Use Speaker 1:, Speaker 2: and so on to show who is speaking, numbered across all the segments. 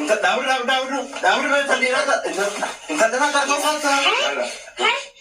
Speaker 1: انت داور انت ده ترقصها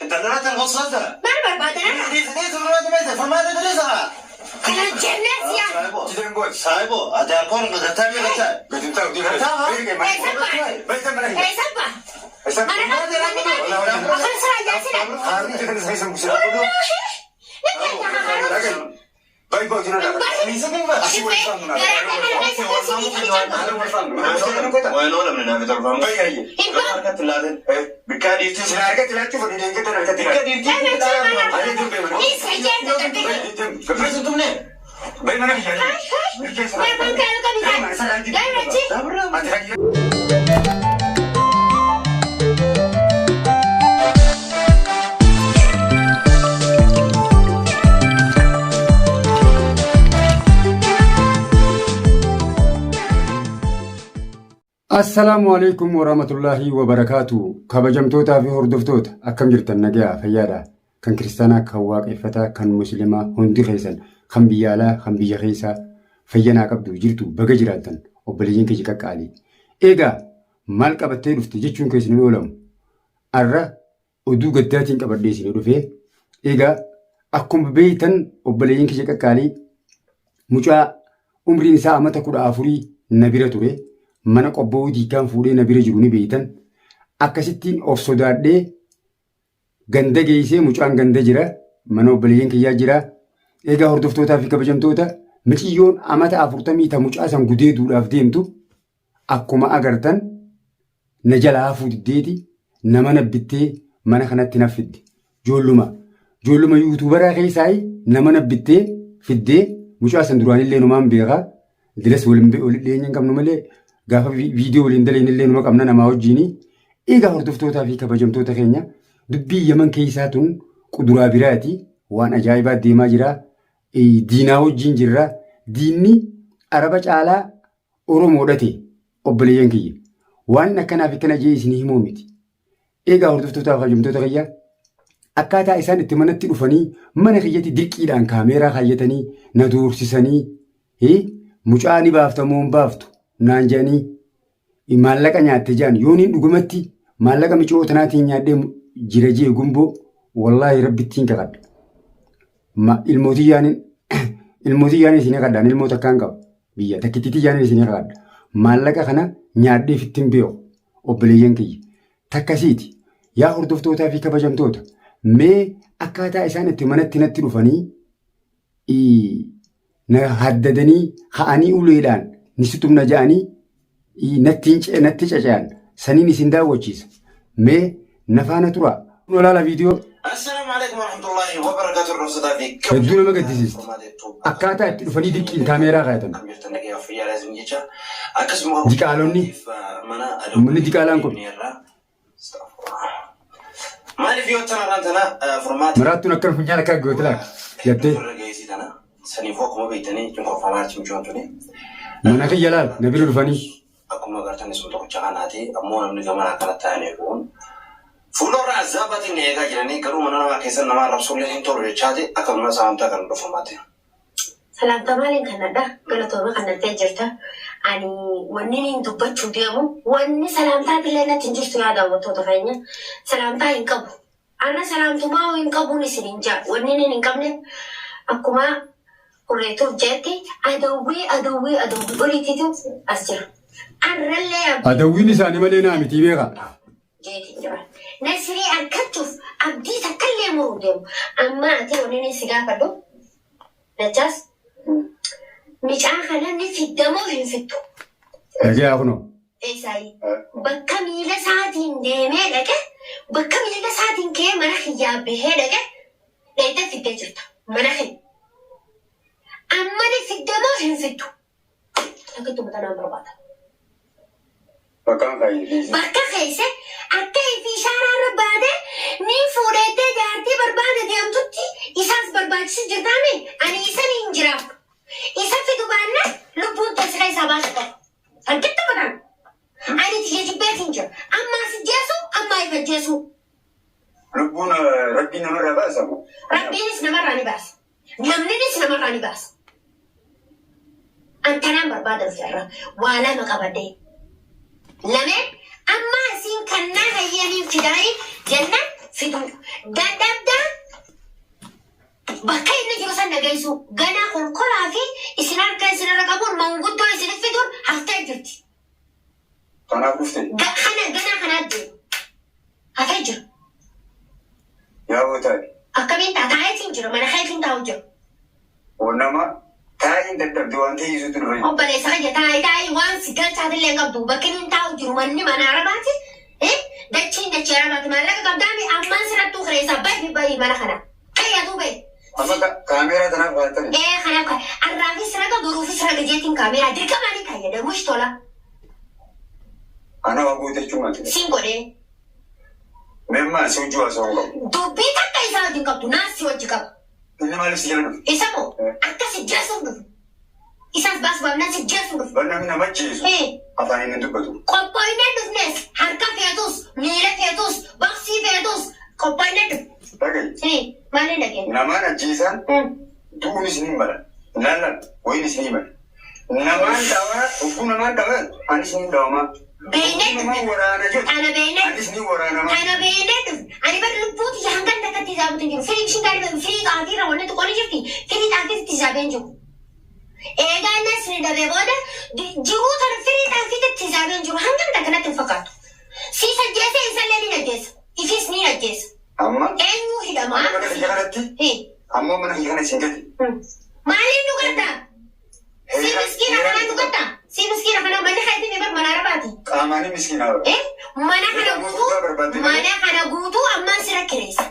Speaker 1: انت ده ترقصها ما بعدين ليه فما تدرسها انا جنات يا تدري سايبو هذا كون بتتعمل كذا بتتعمل باي باي جنا وين ولا من هذا ترفع باي هي حركة اللادن بكادي تسمع حركة اللادن تفضل يدين كده حركة اللادن
Speaker 2: السلام عليكم ورحمة الله وبركاته. كبجمتوتا في هردفتوتا أكم جرتن نجاة فيادا كان كريستانا كواق إفتا كان مسلمة هندي خيسن خم بيالا خم بيا خيسا فيانا كبدو جرتو بجرالتن وبليين كجيكا كالي إيجا مال كبتين افتجتشون كيسن الأولم أرى ودو قداتين كبرديسين رفيه إيجا أكم بيتن وبليين كجيكا كالي مجا عمري نساء متى كود آفوري نبيرة توري mana qobbootii kan fuudhee na bira jiru ni beeytan akkasittiin of sodaadhee ganda geessee mucaan ganda jira mana obboleeyyan kiyyaa jira. Egaa hordoftootaa fi kabajamtoota miciyyoon amata 40 ta mucaa san gudeeduudhaaf deemtu akkuma agartan na jalaa fuuddeeti nama nabbittee mana kanatti naffidde joolluma yuutuubaraa keessaa nama nabbittee fiddee mucaa san duraanillee numaan beekaa dilas waliin qabnu malee gaafa viidiyoo waliin dalaynillee numa qabna namaa wajjiini. Egaa hordoftootaa fi kabajamtoota keenya dubbii Yaman keessaa tun quduraa biraati waan ajaa'ibaa deemaa jira. Diinaa wajjiin jirra. Diinni Araba caalaa Oromoodha ta'e obboleeyyan kiyya waan akkanaaf akkana jee isin himuu miti. Egaa hordoftootaa fi kabajamtoota kiyya akkaataa isaan itti manatti dhufanii mana kiyyatti dirqiidhaan kaameeraa kaayyatanii na doorsisanii mucaa ni baaftamoo hin baaftu naan jedhanii maallaqa nyaatte jaan yooniin dhugumatti maallaqa micoo tanaatiin nyaadhee jira jee gumboo wallaahi rabbittiin kakadha. Ilmootiyyaan isin kakadhaan ilmoota akkaan qaba biyya takkittiyyaan isin kakadha maallaqa kana nyaadhee fittiin beeku obboleeyyan kiyya takkasiiti. Yaa hordoftootaa fi kabajamtoota mee akkaataa isaan itti manatti natti dhufanii na haddadanii ka'anii uleedhaan nisitumna ja'anii natti caca'an saniin isin daawwachiisa. Mee nafaana tura olaala viidiyoo.
Speaker 1: Assalaamu alaykum warahmatullahi wabarakatuh.
Speaker 2: Hedduu nama gaddisiisa. Akkaataa itti dhufanii dirqiin kaameeraa kaayatan. Diqaalonni uummanni diqaalaan kun
Speaker 1: maaliif yoo tanarraan formaati
Speaker 2: maraattuun akkana funyaan akka gootilaa jettee
Speaker 1: saniifoo akkuma beektanii cunqurfamaa cimchoon tuni
Speaker 2: mana kiyya laal na bira dhufanii
Speaker 1: akkuma agartanii sun tokkicha kanaati ammoo namni gamana akkanatti ta'anii kun fuuldura azaabaatiin eegaa jiranii garuu mana namaa keessa namaa rabsuullee hin tolu jechaati akkasumas saamtaa kan dhufamaati.
Speaker 3: Salaamta maaliin kanadha galatooma kanatti jirta ani wanni hin dubbachuu deemu wanni salaamtaa billee natti hin jirtu yaa daawwattoota keenya salaamtaa hin qabu ana salaamtumaa hin qabuun isin hin jaa wanni hin qabne akkuma Kureetuuf jetti adawwii oliitiitu as jira. Arrallee
Speaker 2: adawwiin isaanii malee naa miti beeka.
Speaker 3: Jeetii jira. Nasirii argachuuf abdii takkallee muruu deemu. Amma ati wanni si gaafadhu. Dachaas micaa kana ni fiddamoo hin fiddu.
Speaker 2: Dhagee kunoo.
Speaker 3: Eesaayi. Bakka miila isaatiin deemee dhaqe bakka miila isaatiin kee mana kiyyaa bahee dhaqe dheedda fiddee jirta. Mana kiyya. Amma ni fiddamoo hin fiddu. Akkatuma tanaan barbaada. Bakka keessa akka ifi shaaraarra baatee ni fuudhettee jaartii barbaada deemtutti isaas barbaachisa jirtaame ani isa ni hin jiraaf. Isa fidu baannaan lubbuun tasira isaa baasa qaba. Argitta bataan. Ani tiyya jibbeet hin jira. Ammaa si jeesu ammaa ifa jeesu.
Speaker 1: Lubbuun rabbiin namarraa baasa moo?
Speaker 3: Rabbiinis namarraa ni baasa. Namninis namarraa ni baasa. Antanaan barbaada ofirra waa lama qabadee. لمن أما سين كنا هي من فداي جنة فدو دادبدا بكاي نجلس نجلسو جنا كل عافي إسنان كيسنا ركبون موجود تو إسنان فدور هتجرت
Speaker 1: أنا بفتي
Speaker 3: جنا دي هتجر
Speaker 1: يا بوتاي
Speaker 3: أكمل تاعي تنجر ما أنا خايف تاوجر
Speaker 1: ونما تاين تبدو أنت يزود الرئي
Speaker 3: أو بلي ساجي تاي وان سكال تاد اللي قبضو بكين تاوجر مني ما نعرفاتي إيه دتشين دتشي عرفات ما لك قبضامي أمان سرتو خريسة باي باي ما نخنا كي أدوبي
Speaker 1: أما كاميرا تنا فاتني
Speaker 3: إيه خنا الرافي سرقة ظروفي سرقة جيتين كاميرا دي كمان كاية ده مش تولا
Speaker 1: أنا أقول تجمع
Speaker 3: سينغولي
Speaker 1: مما سوجوا سوغا
Speaker 3: دوبي تكاي ساجي قبضو ناسي وجهك
Speaker 1: اللي ما لسه
Speaker 3: إسمو أكاسي جاسم إساس باس بامناسي جاسم
Speaker 1: بنا من ما تجيسو
Speaker 3: إيه
Speaker 1: أفاني ندبتو
Speaker 3: قبائنا دفنس حركة فيتوس ميلة فيتوس بخسي فيتوس قبائنا دف
Speaker 1: لكن
Speaker 3: إيه ما لنا كده
Speaker 1: نما نجيسان دون سنين بلا لا وين سنين بلا نما دوا وكون ما دوا أنا سنين دوا ما
Speaker 3: بينات
Speaker 1: ما ورانا جد
Speaker 3: أنا بينات
Speaker 1: أنا سنين ورانا ما
Speaker 3: أنا بينات أنا برلبوت جهان كان دكتي زابو تنجر فريق شنقاري فريق آخيرا وانا تقولي جفتي فريق آخير تزابين جو إيجا الناس ريدا بيبودا جيوت أنا فريق آخير تزابين جو هنگم دكنا تنفقات سيسا جيسا إنسان لين الجيس إفي سنين الجيس
Speaker 1: أما
Speaker 3: أيوه هدا ما
Speaker 1: أنا من خيانتي
Speaker 3: إيه
Speaker 1: أما من خيانة سنجتي
Speaker 3: ما لين نقطة سي مسكينة كنا نقطة سي مسكينة كنا بني خايتي نبر منارباتي
Speaker 1: كاماني مسكينة
Speaker 3: إيه mana kana guutu amman sira kireessa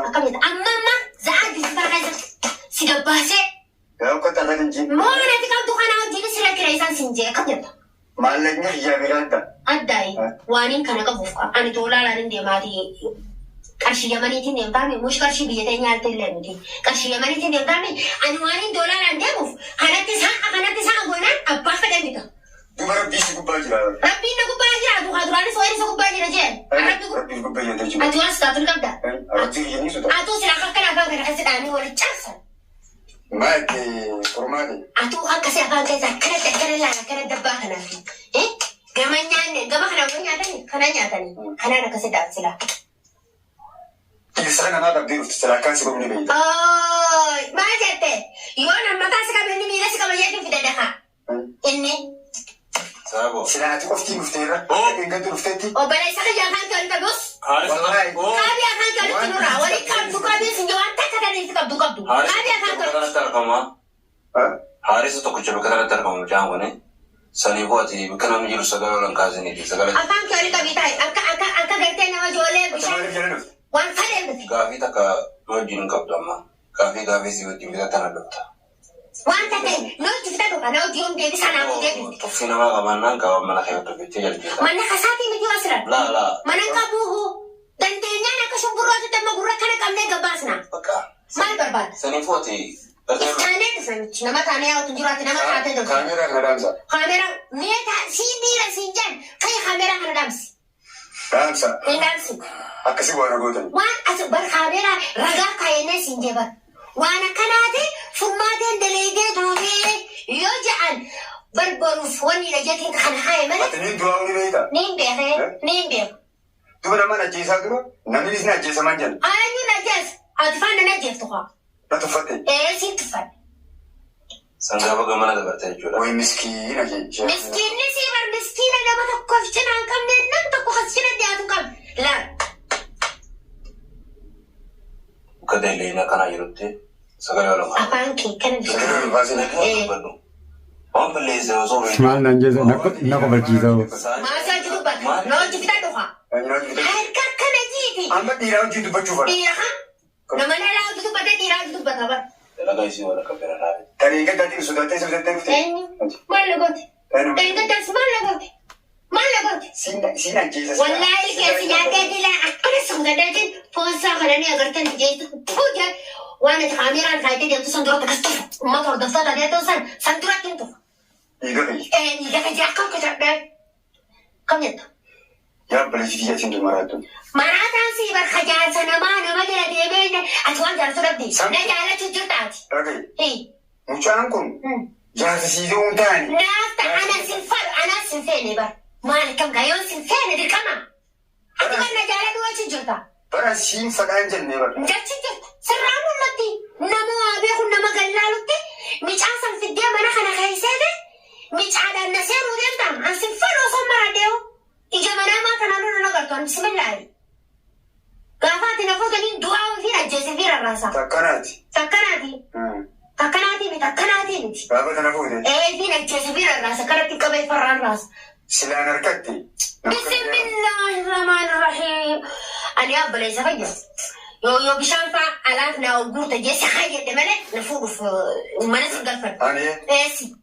Speaker 3: akkamita amma za'a gifta kaisa si dabbaase
Speaker 1: yaa ko tanan jin
Speaker 3: moona tikabdu kana wajjin sira kireessan sinjee akkamita
Speaker 1: maalanya hiyaabiraadda
Speaker 3: addaayi waaniin kana qabuuf ani toolaalaan deemaati qarshii yamaniitiin deemtaami mush qarshii biyya ta'e nyaalte illee nuti qarshii yamaniitiin deemtaami ani waaniin toolaalaan deemuuf kanatti sa'a goonaan abbaa fedhan bita
Speaker 1: duba rabbii si gubbaa jira
Speaker 3: rabbiin na gubbaa jira duraanis wayin isa gubbaa jira jeen
Speaker 1: rabbii gubbaa jira jechuudha
Speaker 3: ati waan sitaatul qabda
Speaker 1: rabbii hiyyanii suta
Speaker 3: atuu sila akkana afaan kana kasi dhaanii wali cabsan
Speaker 1: maati furmaati
Speaker 3: atuu akkasi afaan keessa akkana laala akkana dabbaa kanaafi gama kana wani nyaatanii kana nyaatanii kanaan akkasi dhaaf sila
Speaker 1: Isra namaa qabdee dhufti silaakaan si gomni beeyta
Speaker 3: maal jette yoo nammataa si qabe inni miila si qaba jedhu fida dafa inni
Speaker 1: Sabo. Silaati qoftiin dhufteerra. Eeggatu dhufteetti.
Speaker 3: Obbolee isa kan yaakaan kan qabus. Kaabii afaan kan itti nurraa walii qabdu kaabii sinjoo waan takka taniif qabdu. Kaabii afaan kan
Speaker 4: kanatti argama. Haarisa tokkicha bakka kanatti argamu jaangone. Sanii bu'aati bakka namni jiru sagalee olan kaasaniiti sagalee.
Speaker 3: Afaan kee olii qabii taa'e akka gartee nama ijoollee bishaan. Waan fadhee miti.
Speaker 4: Gaafii takka wajjin qabdu amma. Gaafii si wajjin bitatan adda.
Speaker 3: Wanta ta'e nuti fita dhufa na hojii hundi deebi sanaa hojii deebi.
Speaker 4: Tuffi namaa qabannaan qaba mana keewwatu jettee jalqeessa.
Speaker 3: Manna kasaatii miti wasiran.
Speaker 4: Laa.
Speaker 3: Mana qabuuhu dandeenyaan akka shumburrooti damma gurra kana qabnee gabbaasna.
Speaker 4: Bakka.
Speaker 3: Maal barbaada?
Speaker 4: Sanii fuuti.
Speaker 3: Istaanee dhufanichi nama taanee yaa'utu jiraatti nama taatee dhufu.
Speaker 1: Kaameeraa kana dhaamsa.
Speaker 3: Kaameeraa meetaa siin dhiira siin jan kai kaameeraa kana dhaamsi.
Speaker 1: Dhaamsa.
Speaker 3: Hin dhaamsi.
Speaker 1: Akkasii waan gootan.
Speaker 3: Waan as bar kaameeraa ragaa kaayannee siin jeebar. Waan akkanaati furmaateen daleegee duubee yoo ja'an barbaruuf wanni dhageetiin kan haye malee.
Speaker 1: Ati niin du'aa uni beeyta.
Speaker 3: Niin beeku.
Speaker 1: Duba nama ajjeesaa dura namni isin ajjeesaman jenna.
Speaker 3: Ani najees ati faan na jeeftu haa.
Speaker 1: Na tuffatte.
Speaker 3: Siin tuffadhe.
Speaker 4: Sangaa baga mana dabartee jechuudha.
Speaker 1: Wayi miskiina kee.
Speaker 3: Miskiinni sii bar miskiina nama tokkoof cinaa hin qabne nam tokko as cina dhiyaatu qabne. Laal.
Speaker 4: Bakka daleena kanaa jirutti sagalee olan kaasa.
Speaker 3: Afaan kee kana
Speaker 1: Sagalee baasina.
Speaker 4: Waan balleessee osoo
Speaker 2: maal naan jeesa na qofachiisa
Speaker 3: maasaa jiru bakka nooti fita dhufa. Harka akkana jiiti.
Speaker 1: Amma dhiiraa hojii dubbachuuf ala.
Speaker 3: Dhiira nama dhalaa hojii dubbata dhiiraa hojii dubbata bara.
Speaker 4: dalagaa isii wal akka bira dhaabe.
Speaker 1: Tarii gaddaatti sodaatee sodaatee dhufte.
Speaker 3: Maal lagooti? Gaddaas maal lagooti? Maal lagooti?
Speaker 1: Siin ajjeesa.
Speaker 3: Wallaahi keessi nyaatee dilaa akkana songadaatiin foonsaa kananii agartan jeetu tuuja waan ati kaameraan kaayitee deemtu san duratti akkas tufu uummata hordoftoota deemtu san duratti hin tufu.
Speaker 1: Dhiiga fayyii.
Speaker 3: Dhiiga fayyii akkam kasadhaa. Kam jettu?
Speaker 1: Yaabbalee fi xiyyatiin dumaraattu.
Speaker 3: Maraataan sii barka jaarsa nama jala deemee ati waan jaarsa dhabdi. Na jaalachuu jirtaati.
Speaker 1: Dhagaye. Mucaan kun jaarsa siisee hin taane.
Speaker 3: Naaf ta'a anas hin feene bar. مالك كم قايون سنفين دي كما أتمنى جالد وجه جرتا
Speaker 1: براسين فدان جنة بر
Speaker 3: جرتي جرت سرعان ولدي نمو أبيخ نما قلالتي مش عاصم في الديا مناخ أنا خيسادة مش على النسير وديرتا عن سنفين وصمر ديو إجا منا ما تنالون نقرتون بسم الله قافاتي نفوتني دعاء فينا جزفير الراسا
Speaker 1: تكناتي
Speaker 3: بتكناتي
Speaker 1: بابا تنفوتي
Speaker 3: إيه فينا جزفير الراسا كرتي كبي فران راس
Speaker 1: سلان ركتي
Speaker 3: بسم الله الرحمن الرحيم أنا أبى ليس فجأة يو بشانفا ألافنا وقلت جيسي حاجة دملة نفوق في مناسك الفرد
Speaker 1: أنا
Speaker 3: إيسي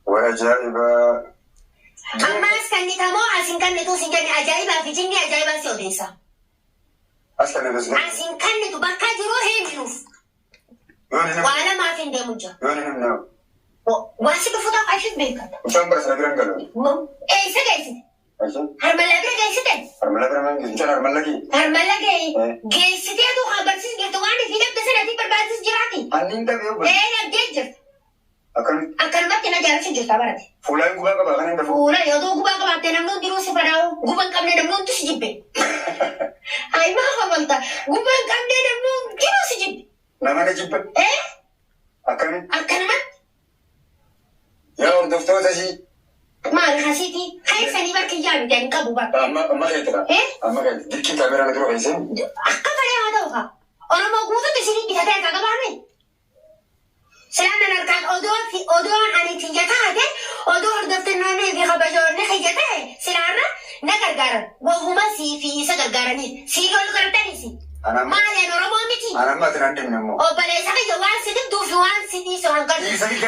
Speaker 1: وأجائبة
Speaker 3: أما أسكني تمو أسين كان نتو سنجاني أجايبة في جني أجايبة سيوديسا
Speaker 1: أصلا بس
Speaker 3: أسين كان نتو بكا جروه منوف وأنا ما في ندي مجا واسي بفوتا عايشت بيكا
Speaker 1: وشان برس نبرن قالوا
Speaker 3: إيه سجايسي
Speaker 1: عشان
Speaker 3: هرملا برا جايستين
Speaker 1: هرملا برا من جنشان هرملا كي
Speaker 3: هرملا جايستين أدو خبرسيس جرتواني في نبتة سنتي بربادس جراتي
Speaker 1: أنين تبيو بس
Speaker 3: إيه نبجيجر
Speaker 1: أكن
Speaker 3: ما تنا جالس جرتا براتي
Speaker 1: فلان قبا قبا أنا دفو
Speaker 3: ولا يدو غبا غبا تنمنون دروسي فراو غبان كامل نمنون تسجيبه أي ما خبلتا غبان كامل نمنون دروسي جيب
Speaker 1: نما نجيب
Speaker 3: إيه
Speaker 1: أكن
Speaker 3: أكلمت
Speaker 1: يا دفتر تجي
Speaker 3: ما رخصتي هاي سني بركي جامي تاني كابوبا
Speaker 1: ما خيتها
Speaker 3: إيه
Speaker 1: ما خيت دي كي كاميرا ندرو هيسن
Speaker 3: أكفر يا هذا وها أنا موجودة تسيني بهذا كعباني سلامنا نركض أدوان أنا تيجاتها أدوان دفترنا في خبجورنا خيجاتها سلامنا نكرجارن وهما في سكرجارني سيلول كرتانيسي
Speaker 1: أنا
Speaker 3: ما لنا رمامتي
Speaker 1: أنا ما تنادم نمو
Speaker 3: أو بلا سكي جوان سيدم دوفي وان سيدي سوان كر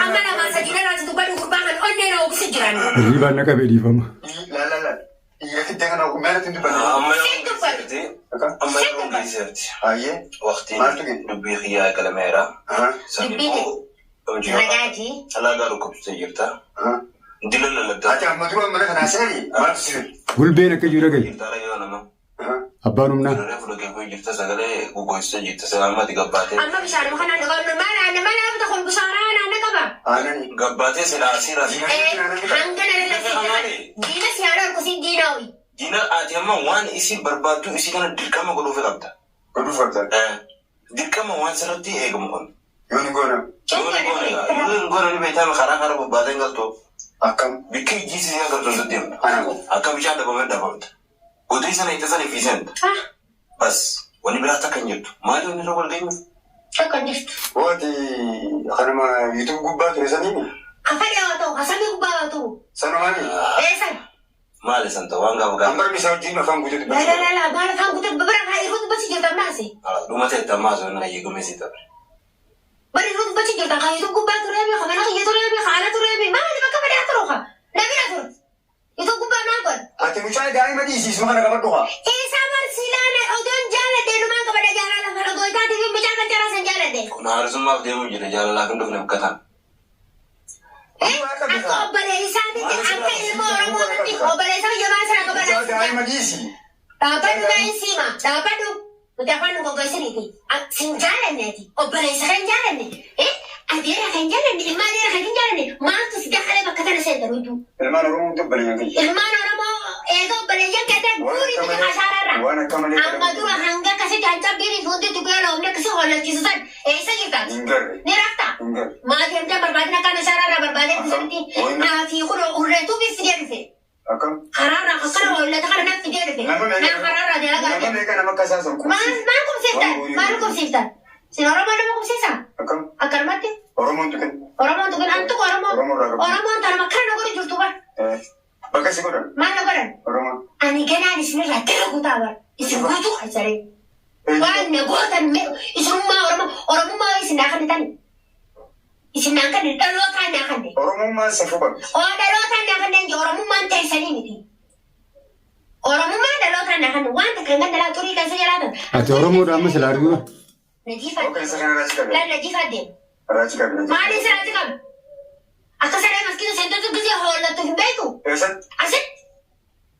Speaker 3: أما أنا ما سجينا راس دوبان وقربان أننا وبسجران
Speaker 2: الريبان نكابي دي فما
Speaker 1: لا يا كده أنا وما تندي بنا
Speaker 4: أما
Speaker 3: سيدو فرد
Speaker 4: أما يوم جيسرت
Speaker 1: أيه
Speaker 4: وقتي
Speaker 1: ما تجي
Speaker 4: نبي خيا كلاميرا سنبي
Speaker 3: رجعتي
Speaker 4: لا قالوا كبت جرتا دلنا لبدا
Speaker 1: أتى مدرو من أنا سالي ما تصير
Speaker 2: قول بينك جورا جاي
Speaker 4: جرتا رأينا ما
Speaker 2: أبانمنا
Speaker 4: نعرف لو كيف جرتا سجله وقويس جرتا سلامة تقبته
Speaker 3: أما بشارة مخنا نقول ما أنا بدخل بشارة أنا
Speaker 1: أنا
Speaker 4: قبته سلاسيرة
Speaker 3: عندنا للسيارة دينا سيارة كوسين ديناوي
Speaker 4: دينا أتيما وان إسي بربادو إسي كنا دكما قلوا في قبته
Speaker 1: كله فرد
Speaker 4: دكما وان سرتي إيه كمان
Speaker 1: يوني قونا
Speaker 4: يقولون بيتام خارا ببادين قلتو
Speaker 1: أكم
Speaker 4: بكي جيسي يا قلتو سديم
Speaker 1: أنا
Speaker 4: أكم بيشان دبابين دبابت قدري سنة يتسالي في سنت بس وني براتا كان يرتو ما لو نروح الجيم
Speaker 3: شكرا جشت
Speaker 1: وادي أنا ما يوتيوب قبات رساليني
Speaker 3: أفادي أوتو أسامي قباتو
Speaker 1: سنواني
Speaker 3: إيه سن
Speaker 4: ما لسنت وانغا وغا
Speaker 1: أمبر بيساوي جيم فهم وجود بس
Speaker 3: لا ما أنا فاهم كتب ببرك هاي يفوت بس جرتا ماسي
Speaker 4: لما تتمازو أنا يجو مسي تبر
Speaker 3: بل يفوت بس جرتا هاي يفوت قباتو رامي خمنا هاي يتو رامي خالتو رامي ما هذي بكمل يتروها نبي نفرد يفوت قبات ما قل
Speaker 1: أنت مش عايز دايما دي سيس ما أنا كمان دوها
Speaker 3: إيه سامر سيلانا أودون جالة دينو ما كبر جالة لفلا قويتا تبي بجاكا جرا سنجالة دين
Speaker 4: كنا عارزم ما بديمو جل جال لكن دفن بكتان
Speaker 3: Aku obalesa di angka ilmu orang mau nanti obalesa jangan serah kepada
Speaker 1: دايما دي سي
Speaker 3: dapat juga ensima dapat tu udah kan kau guys ini sinjalan nanti obalesa kan jalan nih ada kan jalan nih mana ada kan jalan nih mana tuh sudah ada bakal center itu
Speaker 1: المال روم تبني يعني
Speaker 3: ilman orang mau itu obalesa kita guri itu kasarara
Speaker 1: وأنا كمان
Speaker 3: amma tu hangga kasih jangan diri foto tu kalau omnya kasih holat kisan saja
Speaker 1: إنجر
Speaker 3: ni rakta
Speaker 1: إنجر
Speaker 3: ما dia berbalik nak kasarara berbalik seperti nah fi udah tu bisa dia sih
Speaker 1: أكم
Speaker 3: Harara, kakak wala takar na figure fe. Na harara dia
Speaker 1: لما
Speaker 3: laga.
Speaker 1: ميكا نما كاساسون
Speaker 3: Man kum siftan, man kum siftan. Sinoro man kum sisa.
Speaker 1: أكم
Speaker 3: Akar mati.
Speaker 1: أرومون تكن
Speaker 3: Orang tu kan antu orang tar makan nagori jurtu bar.
Speaker 1: بكاسي كده
Speaker 3: Man nagoran.
Speaker 1: أرومون
Speaker 3: Ani gana ni sini ratere kutabar. Isi gutu asare. Wan ne gotan me isumma orang ma isi nakan tani. Isi nakan ni dalo tan nakan de.
Speaker 1: أرومون ما سفوبا
Speaker 3: Oh dalo tan nakan de orang man tay sani miti. Orang ma dalo tan nakan wan ta kan dala turi kan sayalatan.
Speaker 2: أتى أورمو دام سلاريو
Speaker 3: Najifa.
Speaker 1: أوكي سكان راجع كده
Speaker 3: La najifa de.
Speaker 1: راجع كده
Speaker 3: Mali sarati kam. Akasara maskino sento tu gizi holla tu himbetu.
Speaker 1: إيشان
Speaker 3: Asit?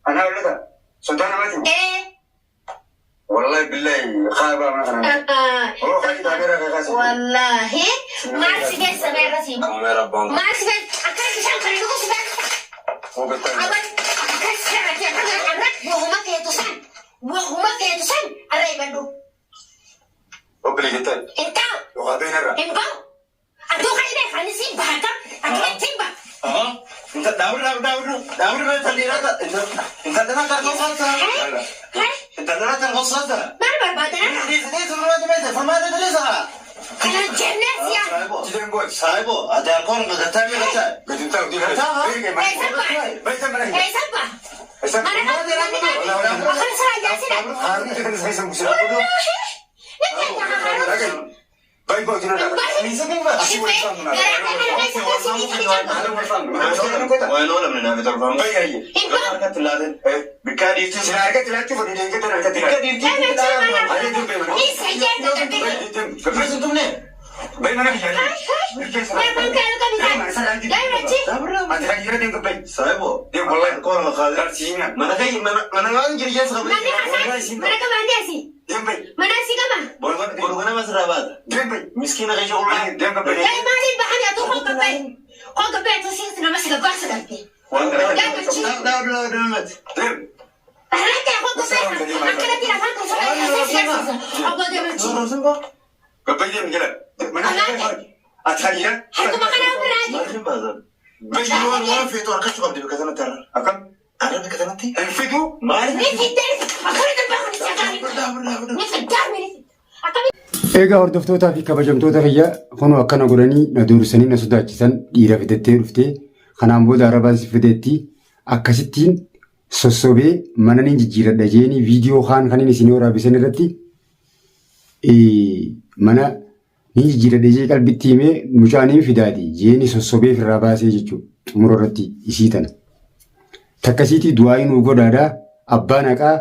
Speaker 1: أنا أقول لك سلطان ما تيجي والله بالله خايبة ما أنا هو خايف تعبير غير
Speaker 3: Wallahi. Marsi guys sampai rasi.
Speaker 4: kamera bang
Speaker 3: Marsi guys. Akara kisah kali itu sih. وهما في تسان الرئيبادو
Speaker 1: وبلي جتان
Speaker 3: انت
Speaker 1: وغادين الرا
Speaker 3: انت أدو خيري خانسي بحكا أكيد تيمبا
Speaker 1: انت داور ما تليرا انت دنا كاركوساتا انت دنا كاركوساتا
Speaker 3: ما بعدين
Speaker 1: دي تمرد ما فما تدرسها
Speaker 3: أنا جنة يا
Speaker 1: جدًا بوي سايبو أدار كون قدرتني كذا قدرتني ودي كذا
Speaker 3: إيه سبا أنا أخلي سرعة جالسين
Speaker 1: باي باي جنودا ميزانين بقى وين ولا من هذا ترفع باي هي أنا تلادن بكادي تسرع كتلاد تفضل كتلاد مسكينة غير شغل دم كبير.
Speaker 3: لا ما لي بحاجة أتوقع كبير. قل كبير تصير نمسك القرص قلبي.
Speaker 1: لا دمت. دم.
Speaker 3: أهلك يا أخو كبير. أكلت إلى فانك صغير. أبغى دمت.
Speaker 1: سنبا. كبير دم كلا. mana atharia
Speaker 3: Aku makan apa lagi?
Speaker 1: Macam bazar. Bagi luar في تور كتب بدي بكذا ترى. أكم أنا بكذا نتي. الفيديو ما أعرف.
Speaker 3: نفيدر. أكلت البحر الشغالي. نفيدر مني.
Speaker 2: Egaa hordoftootaa fi kabajamtoota fayyaa kunoo akkana godhanii na dursanii na sodaachisan dhiira fidattee dhuftee kanaan booda arabaan si fideetti akkasittiin sossobee mana ni jijjiiradha jeeni viidiyoo kan isin waraabisan irratti mana ni jijjiiradha jee qalbitti himee mucaanii fidaati jeeni sossobee firraa baasee jechuudha xumura irratti isii tana. Takkasiitii du'aa inuu godhaadhaa abbaan haqaa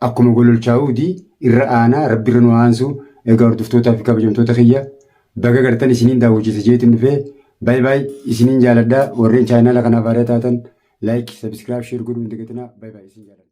Speaker 2: akkuma gololchaa'uuti irra aanaa rabbi irra nu aansuu. Egaa hordoftootaa fi kabajamtoota kiyya baga gartan isiniin daawwachiisa jeetiin dhufee baay'ee baay'ee isiniin jaaladhaa warreen chaayinaala kanaaf aadaa taatan laayik sabiskiraayib sheer godhuu hin dagatinaa baay'ee baay'ee isin jaaladha.